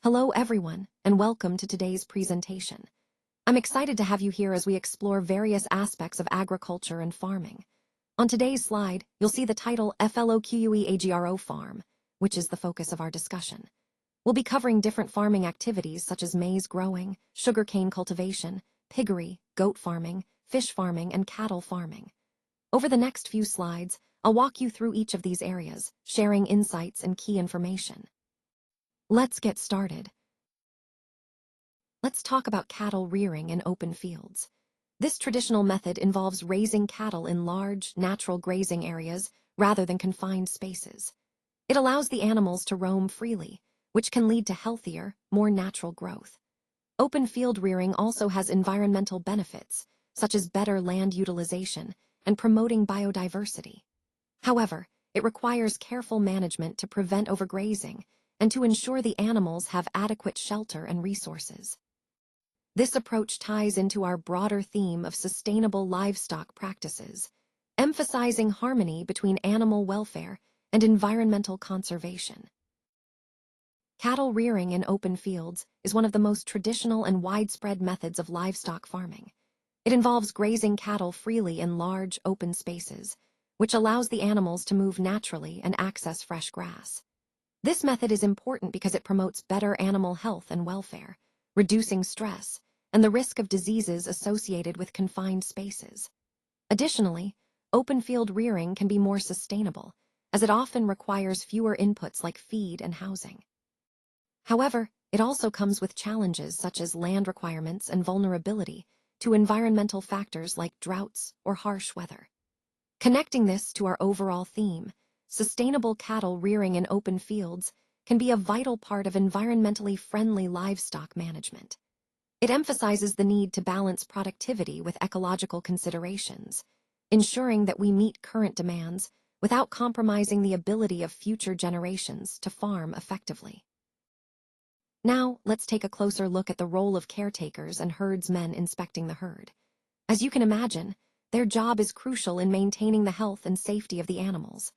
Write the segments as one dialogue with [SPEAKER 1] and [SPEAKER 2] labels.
[SPEAKER 1] Hello everyone, and welcome to today's presentation. I'm excited to have you here as we explore various aspects of agriculture and farming. On today's slide, you'll see the title FLOQUEAGRO Farm, which is the focus of our discussion. We'll be covering different farming activities such as maize growing, sugarcane cultivation, piggery, goat farming, fish farming, and cattle farming. Over the next few slides, I'll walk you through each of these areas, sharing insights and key information. Let's get started. Let's talk about cattle rearing in open fields. This traditional method involves raising cattle in large, natural grazing areas rather than confined spaces. It allows the animals to roam freely, which can lead to healthier, more natural growth. Open field rearing also has environmental benefits, such as better land utilization and promoting biodiversity. However, it requires careful management to prevent overgrazing and to ensure the animals have adequate shelter and resources. This approach ties into our broader theme of sustainable livestock practices, emphasizing harmony between animal welfare and environmental conservation. Cattle rearing in open fields is one of the most traditional and widespread methods of livestock farming. It involves grazing cattle freely in large, open spaces, which allows the animals to move naturally and access fresh grass. This method is important because it promotes better animal health and welfare, reducing stress and the risk of diseases associated with confined spaces. Additionally, open field rearing can be more sustainable, as it often requires fewer inputs like feed and housing. However, it also comes with challenges such as land requirements and vulnerability to environmental factors like droughts or harsh weather. Connecting this to our overall theme, sustainable cattle rearing in open fields can be a vital part of environmentally friendly livestock management. It emphasizes the need to balance productivity with ecological considerations, ensuring that we meet current demands without compromising the ability of future generations to farm effectively. Now, let's take a closer look at the role of caretakers and herdsmen inspecting the herd. As you can imagine, their job is crucial in maintaining the health and safety of the animals.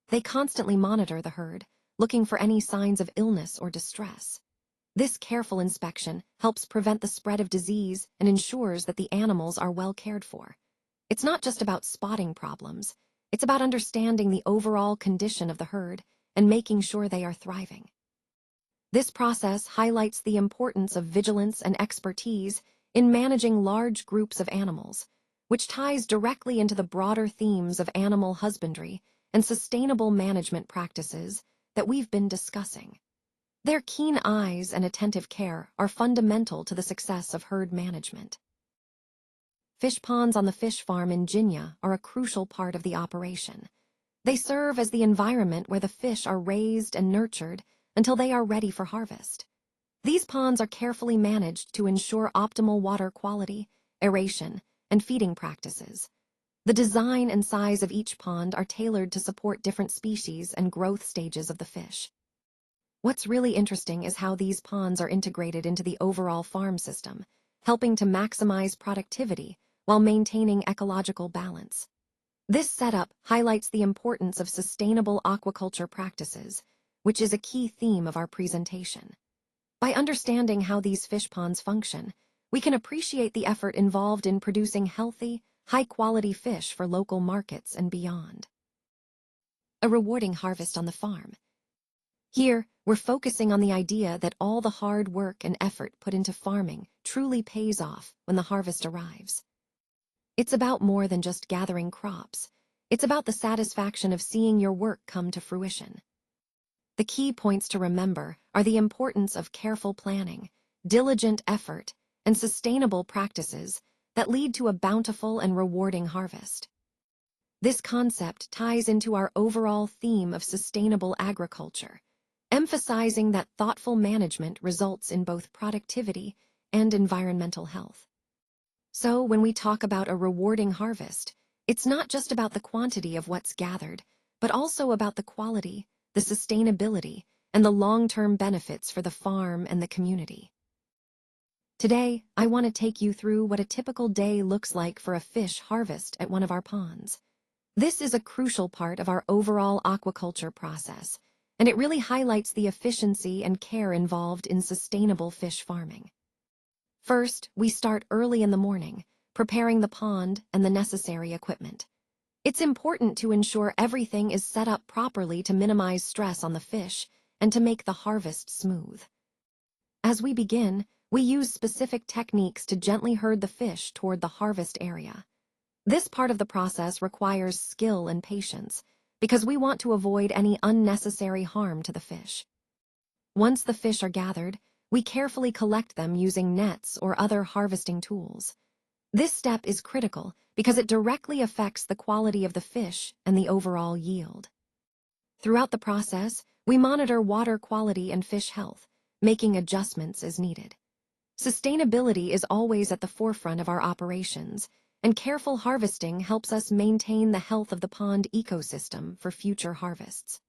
[SPEAKER 1] They constantly monitor the herd, looking for any signs of illness or distress. This careful inspection helps prevent the spread of disease and ensures that the animals are well cared for. It's not just about spotting problems, it's about understanding the overall condition of the herd and making sure they are thriving. This process highlights the importance of vigilance and expertise in managing large groups of animals, which ties directly into the broader themes of animal husbandry and sustainable management practices that we've been discussing. Their keen eyes and attentive care are fundamental to the success of herd management. Fish ponds on the fish farm in Jinya are a crucial part of the operation. They serve as the environment where the fish are raised and nurtured until they are ready for harvest. These ponds are carefully managed to ensure optimal water quality, aeration, and feeding practices. The design and size of each pond are tailored to support different species and growth stages of the fish. What's really interesting is how these ponds are integrated into the overall farm system, helping to maximize productivity while maintaining ecological balance. This setup highlights the importance of sustainable aquaculture practices, which is a key theme of our presentation. By understanding how these fish ponds function, we can appreciate the effort involved in producing healthy, high-quality fish for local markets and beyond. A rewarding harvest on the farm. Here, we're focusing on the idea that all the hard work and effort put into farming truly pays off when the harvest arrives. It's about more than just gathering crops. It's about the satisfaction of seeing your work come to fruition. The key points to remember are the importance of careful planning, diligent effort, and sustainable practices that lead to a bountiful and rewarding harvest. This concept ties into our overall theme of sustainable agriculture, emphasizing that thoughtful management results in both productivity and environmental health. So, when we talk about a rewarding harvest, it's not just about the quantity of what's gathered, but also about the quality, the sustainability, and the long-term benefits for the farm and the community. Today, I want to take you through what a typical day looks like for a fish harvest at one of our ponds. This is a crucial part of our overall aquaculture process, and it really highlights the efficiency and care involved in sustainable fish farming. First, we start early in the morning, preparing the pond and the necessary equipment. It's important to ensure everything is set up properly to minimize stress on the fish and to make the harvest smooth. As we begin, we use specific techniques to gently herd the fish toward the harvest area. This part of the process requires skill and patience because we want to avoid any unnecessary harm to the fish. Once the fish are gathered, we carefully collect them using nets or other harvesting tools. This step is critical because it directly affects the quality of the fish and the overall yield. Throughout the process, we monitor water quality and fish health, making adjustments as needed. Sustainability is always at the forefront of our operations, and careful harvesting helps us maintain the health of the pond ecosystem for future harvests.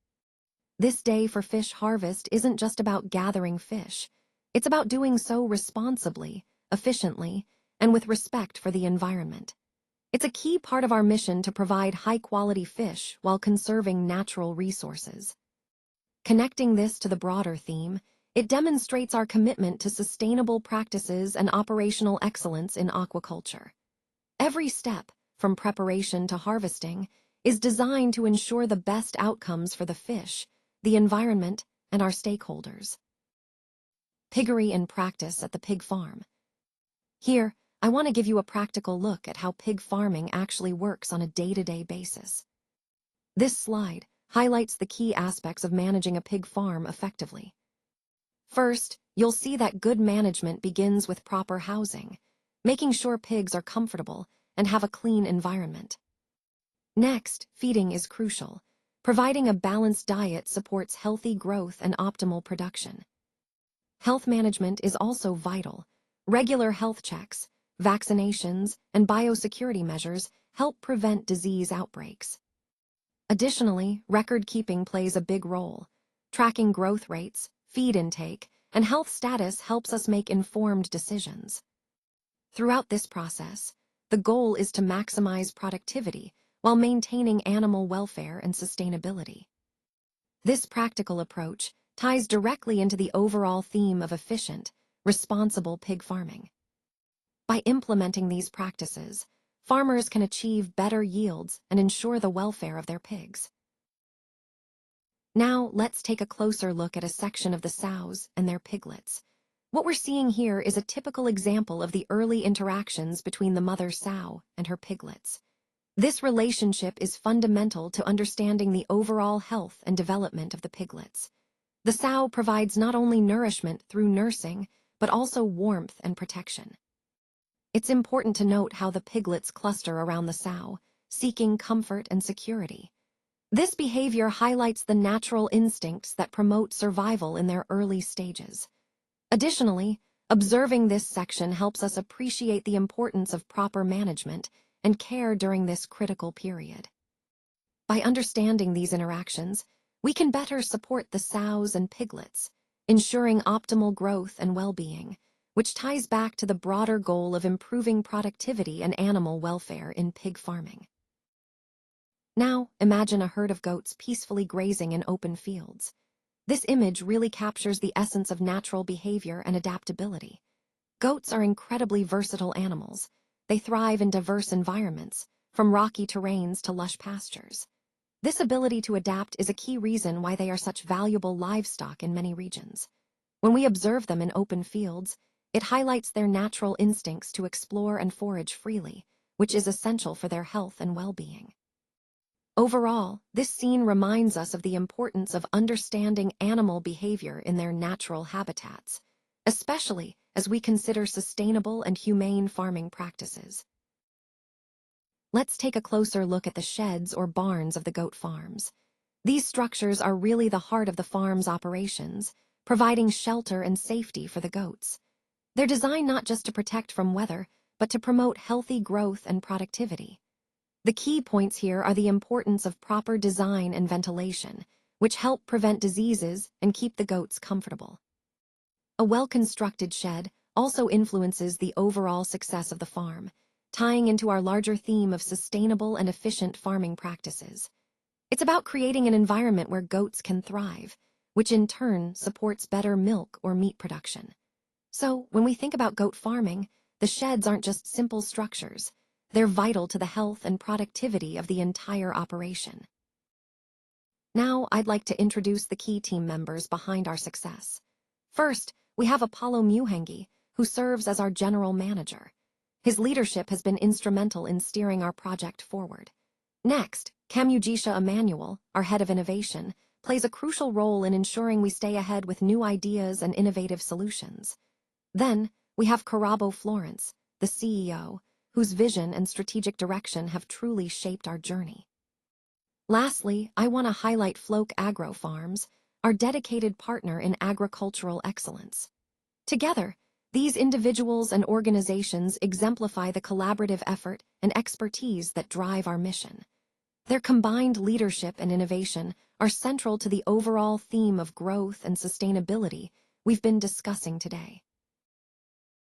[SPEAKER 1] This day for fish harvest isn't just about gathering fish. It's about doing so responsibly, efficiently, and with respect for the environment. It's a key part of our mission to provide high-quality fish while conserving natural resources. Connecting this to the broader theme, it demonstrates our commitment to sustainable practices and operational excellence in aquaculture. Every step, from preparation to harvesting, is designed to ensure the best outcomes for the fish, the environment, and our stakeholders. Piggery in practice at the pig farm. Here, I want to give you a practical look at how pig farming actually works on a day-to-day basis. This slide highlights the key aspects of managing a pig farm effectively. First, you'll see that good management begins with proper housing, making sure pigs are comfortable and have a clean environment. Next, feeding is crucial. Providing a balanced diet supports healthy growth and optimal production. Health management is also vital. Regular health checks, vaccinations, and biosecurity measures help prevent disease outbreaks. Additionally, record-keeping plays a big role. Tracking growth rates, feed intake, and health status helps us make informed decisions. Throughout this process, the goal is to maximize productivity while maintaining animal welfare and sustainability. This practical approach ties directly into the overall theme of efficient, responsible pig farming. By implementing these practices, farmers can achieve better yields and ensure the welfare of their pigs. Now, let's take a closer look at a section of the sows and their piglets. What we're seeing here is a typical example of the early interactions between the mother sow and her piglets. This relationship is fundamental to understanding the overall health and development of the piglets. The sow provides not only nourishment through nursing, but also warmth and protection. It's important to note how the piglets cluster around the sow, seeking comfort and security. This behavior highlights the natural instincts that promote survival in their early stages. Additionally, observing this section helps us appreciate the importance of proper management and care during this critical period. By understanding these interactions, we can better support the sows and piglets, ensuring optimal growth and well-being, which ties back to the broader goal of improving productivity and animal welfare in pig farming. Now, imagine a herd of goats peacefully grazing in open fields. This image really captures the essence of natural behavior and adaptability. Goats are incredibly versatile animals. They thrive in diverse environments, from rocky terrains to lush pastures. This ability to adapt is a key reason why they are such valuable livestock in many regions. When we observe them in open fields, it highlights their natural instincts to explore and forage freely, which is essential for their health and well-being. Overall, this scene reminds us of the importance of understanding animal behavior in their natural habitats, especially as we consider sustainable and humane farming practices. Let's take a closer look at the sheds or barns of the goat farms. These structures are really the heart of the farm's operations, providing shelter and safety for the goats. They're designed not just to protect from weather, but to promote healthy growth and productivity. The key points here are the importance of proper design and ventilation, which help prevent diseases and keep the goats comfortable. A well-constructed shed also influences the overall success of the farm, tying into our larger theme of sustainable and efficient farming practices. It's about creating an environment where goats can thrive, which in turn supports better milk or meat production. So, when we think about goat farming, the sheds aren't just simple structures. They're vital to the health and productivity of the entire operation. Now, I'd like to introduce the key team members behind our success. First, we have Apollo Muhangi, who serves as our general manager. His leadership has been instrumental in steering our project forward. Next, Kamugisha Emmanuel, our head of innovation, plays a crucial role in ensuring we stay ahead with new ideas and innovative solutions. Then, we have Karabo Florence, the CEO, whose vision and strategic direction have truly shaped our journey. Lastly, I want to highlight Floke Agro Farms, our dedicated partner in agricultural excellence. Together, these individuals and organizations exemplify the collaborative effort and expertise that drive our mission. Their combined leadership and innovation are central to the overall theme of growth and sustainability we've been discussing today.